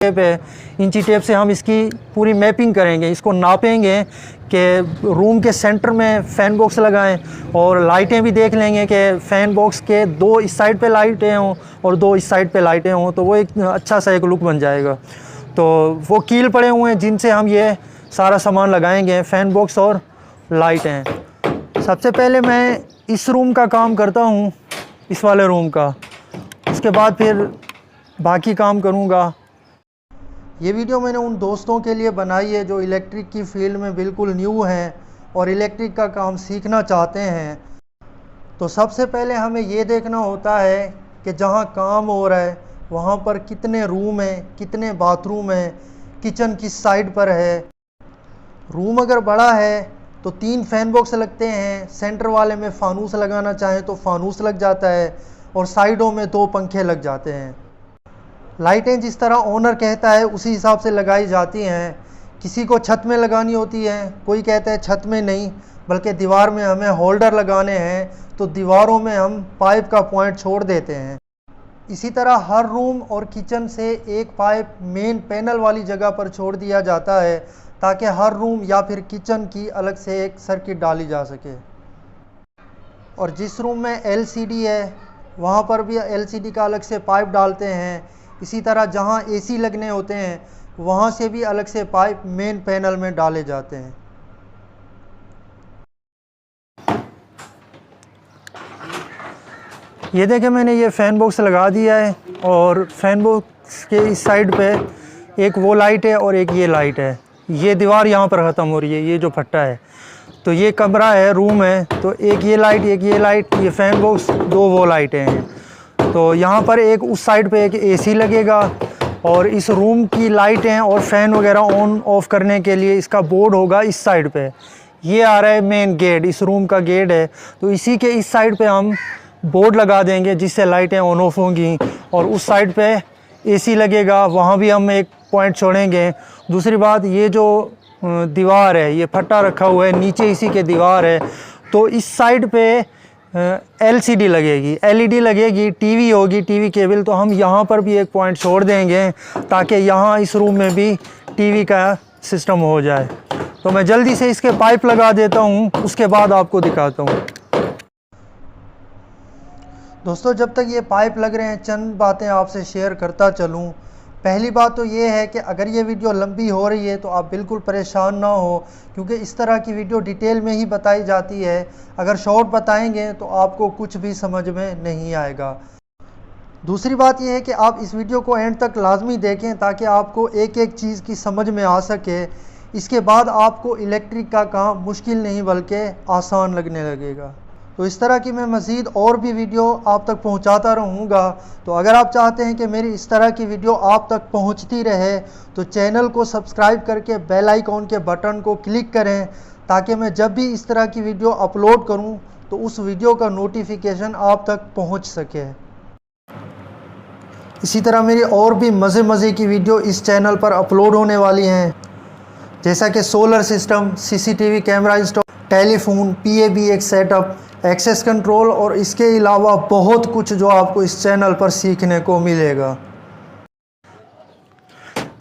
Tape है, इंची tape से हम इसकी पूरी मैपिंग करेंगे, इसको नापेंगे कि रूम के सेंटर में फ़ैन बॉक्स लगाएं और लाइटें भी देख लेंगे कि फ़ैन बॉक्स के 2 इस साइड पे लाइटें हों और 2 इस साइड पे लाइटें हों, तो वो एक अच्छा सा एक लुक बन जाएगा। तो वो कील पड़े हुए हैं जिनसे हम ये सारा सामान लगाएंगे, फ़ैन बॉक्स और लाइटें। सबसे पहले मैं इस रूम का काम करता हूँ, इस वाले रूम का, उसके बाद फिर बाकी काम करूँगा। ये वीडियो मैंने उन दोस्तों के लिए बनाई है जो इलेक्ट्रिक की फील्ड में बिल्कुल न्यू हैं और इलेक्ट्रिक का काम सीखना चाहते हैं। तो सबसे पहले हमें ये देखना होता है कि जहाँ काम हो रहा है वहाँ पर कितने रूम हैं, कितने बाथरूम हैं, किचन किस साइड पर है। रूम अगर बड़ा है तो 3 फ़ैन बॉक्स लगते हैं, सेंटर वाले में फानूस लगाना चाहें तो फानूस लग जाता है और साइडों में 2 पंखे लग जाते हैं। लाइटें जिस तरह ओनर कहता है उसी हिसाब से लगाई जाती हैं। किसी को छत में लगानी होती है, कोई कहता है छत में नहीं बल्कि दीवार में हमें होल्डर लगाने हैं, तो दीवारों में हम पाइप का पॉइंट छोड़ देते हैं। इसी तरह हर रूम और किचन से एक पाइप मेन पैनल वाली जगह पर छोड़ दिया जाता है ताकि हर रूम या फिर किचन की अलग से एक सर्किट डाली जा सके। और जिस रूम में LCD है वहाँ पर भी LCD का अलग से पाइप डालते हैं। इसी तरह जहाँ AC लगने होते हैं वहाँ से भी अलग से पाइप मेन पैनल में डाले जाते हैं। ये देखें, मैंने ये फ़ैन बॉक्स लगा दिया है और फ़ैन बॉक्स के इस साइड पे एक वो लाइट है और एक ये लाइट है। ये दीवार यहाँ पर ख़त्म हो रही है, ये जो फट्टा है। तो ये कमरा है, रूम है, तो एक ये लाइट, एक ये लाइट, ये फ़ैन बॉक्स, 2 वो लाइटें हैं। तो यहाँ पर एक उस साइड पे एक AC लगेगा और इस रूम की लाइटें और फ़ैन वगैरह ऑन ऑफ़ करने के लिए इसका बोर्ड होगा इस साइड पे। ये आ रहा है मेन गेट, इस रूम का गेट है, तो इसी के इस साइड पे हम बोर्ड लगा देंगे जिससे लाइटें ऑन ऑफ होंगी। और उस साइड पे AC लगेगा, वहाँ भी हम एक पॉइंट छोड़ेंगे। दूसरी बात, ये जो दीवार है, ये फट्टा रखा हुआ है, नीचे इसी के दीवार है, तो इस साइड पे LCD लगेगी, LED लगेगी, TV होगी, TV केबल, तो हम यहाँ पर भी एक पॉइंट छोड़ देंगे ताकि यहाँ इस रूम में भी TV का सिस्टम हो जाए। तो मैं जल्दी से इसके पाइप लगा देता हूँ, उसके बाद आपको दिखाता हूँ। दोस्तों, जब तक ये पाइप लग रहे हैं चंद बातें आपसे शेयर करता चलूँ। पहली बात तो ये है कि अगर ये वीडियो लंबी हो रही है तो आप बिल्कुल परेशान ना हो, क्योंकि इस तरह की वीडियो डिटेल में ही बताई जाती है। अगर शॉर्ट बताएंगे तो आपको कुछ भी समझ में नहीं आएगा। दूसरी बात यह है कि आप इस वीडियो को एंड तक लाजमी देखें ताकि आपको एक एक चीज़ की समझ में आ सके। इसके बाद आपको इलेक्ट्रिक का काम मुश्किल नहीं बल्कि आसान लगने लगेगा। तो इस तरह की मैं मज़ीद और भी वीडियो आप तक पहुंचाता रहूँगा। तो अगर आप चाहते हैं कि मेरी इस तरह की वीडियो आप तक पहुंचती रहे तो चैनल को सब्सक्राइब करके बेल आइकॉन के बटन को क्लिक करें ताकि मैं जब भी इस तरह की वीडियो अपलोड करूं तो उस वीडियो का नोटिफिकेशन आप तक पहुंच सके। इसी तरह मेरी और भी मज़े की वीडियो इस चैनल पर अपलोड होने वाली हैं, जैसा कि solar system, CCTV camera install, telephone, PABX setup, access control और इसके अलावा बहुत कुछ जो आपको इस चैनल पर सीखने को मिलेगा।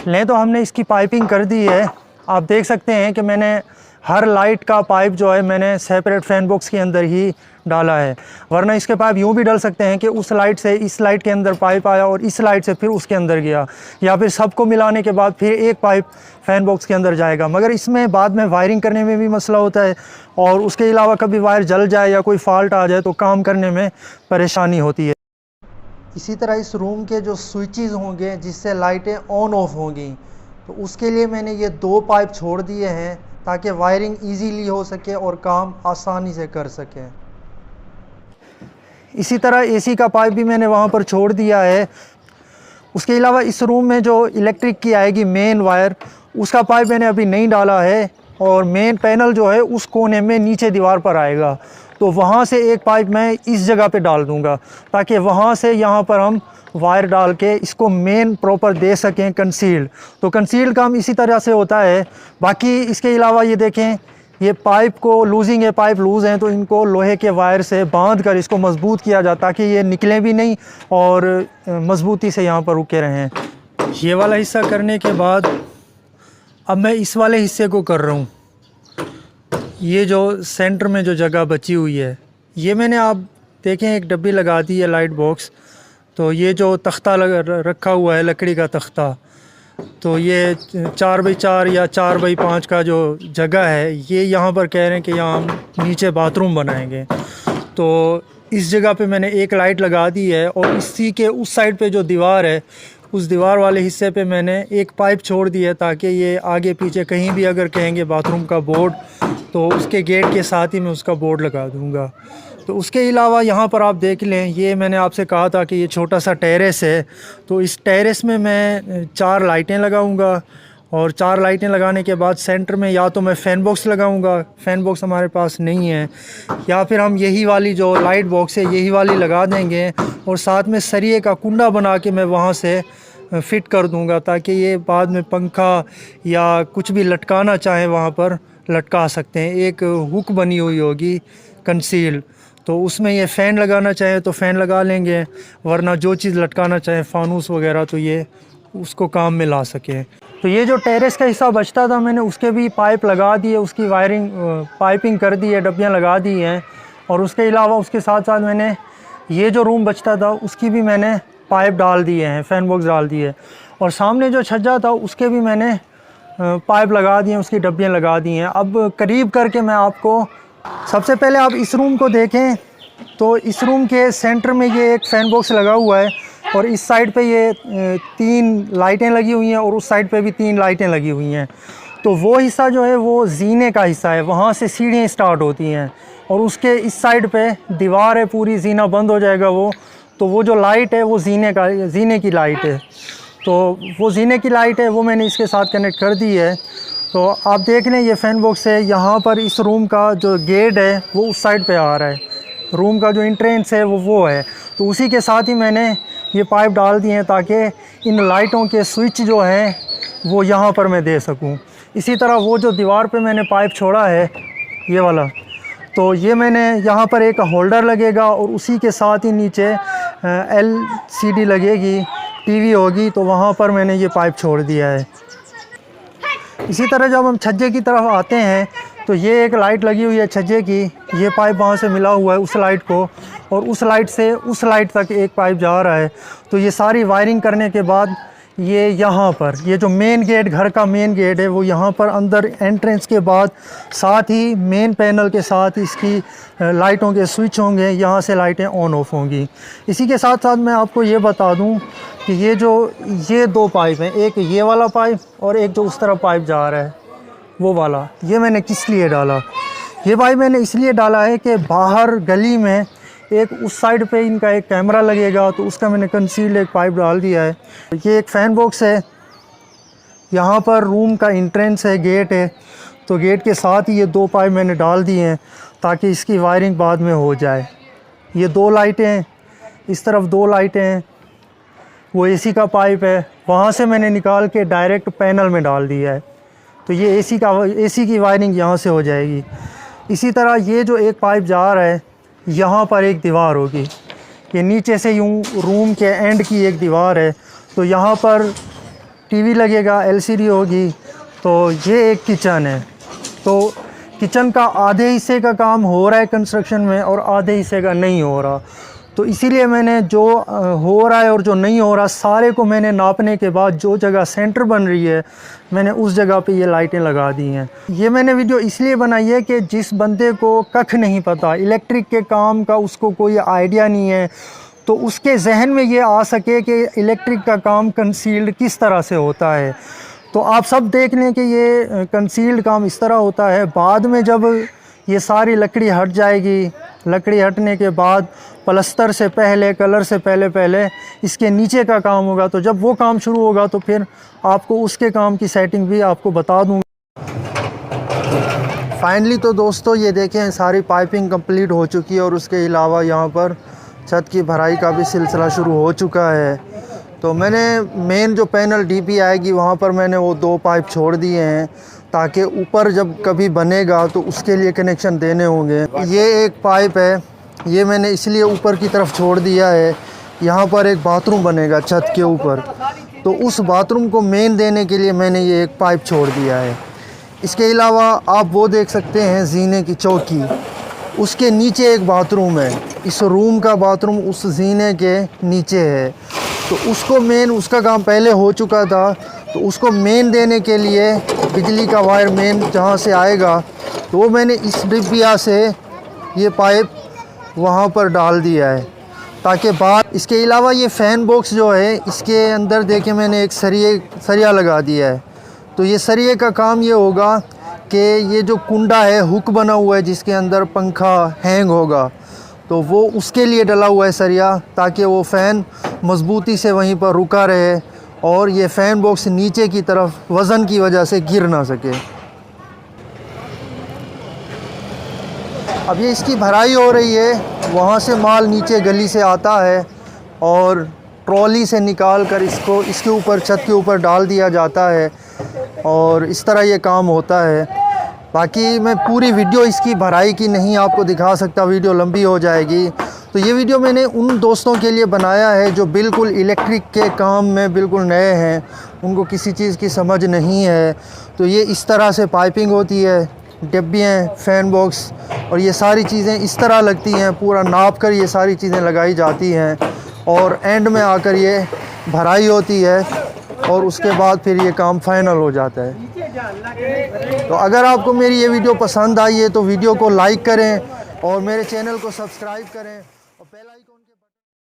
तो हमने इसकी पाइपिंग कर दी है। आप देख सकते हैं कि मैंने हर लाइट का पाइप जो है मैंने सेपरेट फ़ैन बॉक्स के अंदर ही डाला है, वरना इसके पाइप यूँ भी डल सकते हैं कि उस लाइट से इस लाइट के अंदर पाइप आया और इस लाइट से फिर उसके अंदर गया, या फिर सबको मिलाने के बाद फिर एक पाइप फ़ैन बॉक्स के अंदर जाएगा। मगर इसमें बाद में वायरिंग करने में भी मसला होता है और उसके अलावा कभी वायर जल जाए या कोई फॉल्ट आ जाए तो काम करने में परेशानी होती है। इसी तरह इस रूम के जो स्विचेस होंगे जिससे लाइटें ऑन ऑफ होंगी, तो उसके लिए मैंने ये 2 पाइप छोड़ दिए हैं ताकि वायरिंग इजीली हो सके और काम आसानी से कर सके। इसी तरह AC का पाइप भी मैंने वहाँ पर छोड़ दिया है। उसके अलावा इस रूम में जो इलेक्ट्रिक की आएगी मेन वायर, उसका पाइप मैंने अभी नहीं डाला है और मेन पैनल जो है उस कोने में नीचे दीवार पर आएगा, तो वहाँ से एक पाइप मैं इस जगह पे डाल दूँगा ताकि वहाँ से यहाँ पर हम वायर डाल के इसको मेन प्रॉपर दे सकें कंसील्ड। तो कंसील्ड काम इसी तरह से होता है। बाकी इसके अलावा ये देखें, ये पाइप को लूजिंग है, पाइप लूज़ हैं तो इनको लोहे के वायर से बांध कर इसको मज़बूत किया जाता ताकि ये निकलें भी नहीं और मज़बूती से यहाँ पर रुके रहें। ये वाला हिस्सा करने के बाद अब मैं इस वाले हिस्से को कर रहा हूँ। ये जो सेंटर में जो जगह बची हुई है, ये मैंने आप देखें एक डब्बी लगा दी है लाइट बॉक्स। तो ये जो तख्ता रखा हुआ है लकड़ी का तख्ता, तो ये 4x4 या 4x5 का जो जगह है, ये यहाँ पर कह रहे हैं कि यहाँ हम नीचे बाथरूम बनाएंगे। तो इस जगह पे मैंने एक लाइट लगा दी है और इसी के उस साइड पे जो दीवार है, उस दीवार वाले हिस्से पे मैंने एक पाइप छोड़ दी है ताकि ये आगे पीछे कहीं भी अगर कहेंगे बाथरूम का बोर्ड, तो उसके गेट के साथ ही मैं उसका बोर्ड लगा दूँगा। तो उसके अलावा यहाँ पर आप देख लें, ये मैंने आपसे कहा था कि ये छोटा सा टेरेस है। तो इस टेरेस में मैं 4 लाइटें लगाऊंगा और 4 लाइटें लगाने के बाद सेंटर में या तो मैं फ़ैन बॉक्स लगाऊंगा, फ़ैन बॉक्स हमारे पास नहीं है, या फिर हम यही वाली जो लाइट बॉक्स है यही वाली लगा देंगे और साथ में सरिये का कुंडा बना के मैं वहाँ से फ़िट कर दूँगा ताकि ये बाद में पंखा या कुछ भी लटकाना चाहे वहाँ पर लटका सकते हैं। एक हुक बनी हुई होगी कंसील, तो उसमें ये फ़ैन लगाना चाहे तो फ़ैन लगा लेंगे, वरना जो चीज़ लटकाना चाहे फानूस वगैरह तो ये उसको काम में ला सके। तो ये जो टेरेस का हिस्सा बचता था मैंने उसके भी पाइप लगा दिए, उसकी वायरिंग पाइपिंग कर दी है, डब्बियाँ लगा दी हैं। और उसके अलावा उसके साथ साथ मैंने ये जो रूम बचता था उसकी भी मैंने पाइप डाल दिए हैं, फ़ैन बॉक्स डाल दिए। और सामने जो छज्जा था उसके भी मैंने पाइप लगा दिए, उसकी डब्बियाँ लगा दी हैं। अब करीब करके मैं आपको, सबसे पहले आप इस रूम को देखें तो इस रूम के सेंटर में ये एक फ़ैन बॉक्स लगा हुआ है और इस साइड पे ये 3 लाइटें लगी हुई हैं और उस साइड पे भी 3 लाइटें लगी हुई हैं। तो वो हिस्सा जो है वो जीने का हिस्सा है, वहाँ से सीढ़ियाँ स्टार्ट होती हैं और उसके इस साइड पे दीवार है पूरी, जीना बंद हो जाएगा तो वो जो लाइट है वो जीने की लाइट है। तो वो जीने की लाइट है वो मैंने इसके साथ कनेक्ट कर दी है। तो आप देख लें ये फ़ैन बॉक्स है, यहाँ पर इस रूम का जो गेट है वो उस साइड पे आ रहा है, रूम का जो एंट्रेंस है वो है। तो उसी के साथ ही मैंने ये पाइप डाल दिए हैं ताकि इन लाइटों के स्विच जो हैं वो यहाँ पर मैं दे सकूँ। इसी तरह वो जो दीवार पे मैंने पाइप छोड़ा है ये वाला, तो ये मैंने यहाँ पर एक होल्डर लगेगा और उसी के साथ ही नीचे LCD लगेगी, टीवी होगी, तो वहाँ पर मैंने ये पाइप छोड़ दिया है। इसी तरह जब हम छज्जे की तरफ आते हैं तो ये एक लाइट लगी हुई है छज्जे की, ये पाइप वहाँ से मिला हुआ है उस लाइट को और उस लाइट से उस लाइट तक एक पाइप जा रहा है। तो ये सारी वायरिंग करने के बाद ये यहाँ पर ये जो मेन गेट, घर का मेन गेट है वो यहाँ पर अंदर एंट्रेंस के बाद साथ ही मेन पैनल के साथ इसकी लाइटों के स्विच होंगे, यहाँ से लाइटें ऑन ऑफ होंगी। इसी के साथ साथ मैं आपको ये बता दूँ कि ये 2 पाइप हैं, एक ये वाला पाइप और एक जो उस तरफ पाइप जा रहा है वो वाला, ये मैंने किस लिए डाला? ये पाइप मैंने इसलिए डाला है कि बाहर गली में एक उस साइड पे इनका एक कैमरा लगेगा, तो उसका मैंने कंसील एक पाइप डाल दिया है। ये एक फ़ैन बॉक्स है, यहाँ पर रूम का एंट्रेंस है, गेट है, तो गेट के साथ ही ये 2 पाइप मैंने डाल दिए हैं ताकि इसकी वायरिंग बाद में हो जाए। ये 2 लाइटें, इस तरफ 2 लाइटें हैं, वो AC का पाइप है, वहाँ से मैंने निकाल के डायरेक्ट पैनल में डाल दिया है। तो ये AC की वायरिंग यहाँ से हो जाएगी। इसी तरह ये जो एक पाइप जा रहा है यहाँ पर एक दीवार होगी, ये नीचे से यूँ रूम के एंड की एक दीवार है, तो यहाँ पर टीवी लगेगा, LCD होगी। तो ये एक किचन है, तो किचन का आधे हिस्से का काम हो रहा है कंस्ट्रक्शन में और आधे हिस्से का नहीं हो रहा। तो इसीलिए मैंने जो हो रहा है और जो नहीं हो रहा सारे को मैंने नापने के बाद जो जगह सेंटर बन रही है मैंने उस जगह पे ये लाइटें लगा दी हैं। ये मैंने वीडियो इसलिए बनाई है कि जिस बंदे को कख नहीं पता, इलेक्ट्रिक के काम का उसको कोई आइडिया नहीं है, तो उसके जहन में ये आ सके कि इलेक्ट्रिक का काम कंसील्ड किस तरह से होता है। तो आप सब देख लें कि ये कंसील्ड काम इस तरह होता है। बाद में जब ये सारी लकड़ी हट जाएगी, लकड़ी हटने के बाद प्लस्तर से पहले, कलर से पहले इसके नीचे का काम होगा। तो जब वो काम शुरू होगा तो फिर आपको उसके काम की सेटिंग भी आपको बता दूँगा। फाइनली तो दोस्तों ये देखें सारी पाइपिंग कंप्लीट हो चुकी है और उसके अलावा यहाँ पर छत की भराई का भी सिलसिला शुरू हो चुका है। तो मैंने मेन जो पैनल DP आएगी वहाँ पर मैंने वो 2 पाइप छोड़ दिए हैं ताकि ऊपर जब कभी बनेगा तो उसके लिए कनेक्शन देने होंगे। ये एक पाइप है, ये मैंने इसलिए ऊपर की तरफ छोड़ दिया है, यहाँ पर एक बाथरूम बनेगा छत के ऊपर, तो उस बाथरूम को मेन देने के लिए मैंने ये एक पाइप छोड़ दिया है। इसके अलावा आप वो देख सकते हैं जीने की चौकी, उसके नीचे एक बाथरूम है। इस रूम का बाथरूम उस जीने के नीचे है, तो उसको मेन, उसका काम पहले हो चुका था, तो उसको मेन देने के लिए बिजली का वायर मेन जहाँ से आएगा, तो वो मैंने इस डिब्बिया से ये पाइप वहाँ पर डाल दिया है ताकि बाहर। इसके अलावा ये फ़ैन बॉक्स जो है, इसके अंदर देखें मैंने एक सरिया लगा दिया है। तो ये सरिये का काम ये होगा कि ये जो कुंडा है, हुक बना हुआ है जिसके अंदर पंखा हैंग होगा, तो वो उसके लिए डला हुआ है सरिया, ताकि वो फ़ैन मज़बूती से वहीं पर रुका रहे और ये फ़ैन बॉक्स नीचे की तरफ वज़न की वजह से गिर ना सके। अब ये इसकी भराई हो रही है, वहाँ से माल नीचे गली से आता है और ट्रॉली से निकाल कर इसको इसके ऊपर, छत के ऊपर डाल दिया जाता है और इस तरह ये काम होता है। बाकी मैं पूरी वीडियो इसकी भराई की नहीं आपको दिखा सकता, वीडियो लंबी हो जाएगी। तो ये वीडियो मैंने उन दोस्तों के लिए बनाया है जो बिल्कुल इलेक्ट्रिक के काम में बिल्कुल नए हैं, उनको किसी चीज़ की समझ नहीं है। तो ये इस तरह से पाइपिंग होती है, डिब्बियाँ, फ़ैन बॉक्स और ये सारी चीज़ें इस तरह लगती हैं, पूरा नाप कर ये सारी चीज़ें लगाई जाती हैं और एंड में आकर ये भराई होती है और उसके बाद फिर ये काम फाइनल हो जाता है। तो अगर आपको मेरी ये वीडियो पसंद आई है तो वीडियो को लाइक करें और मेरे चैनल को सब्सक्राइब करें और बेल आइकन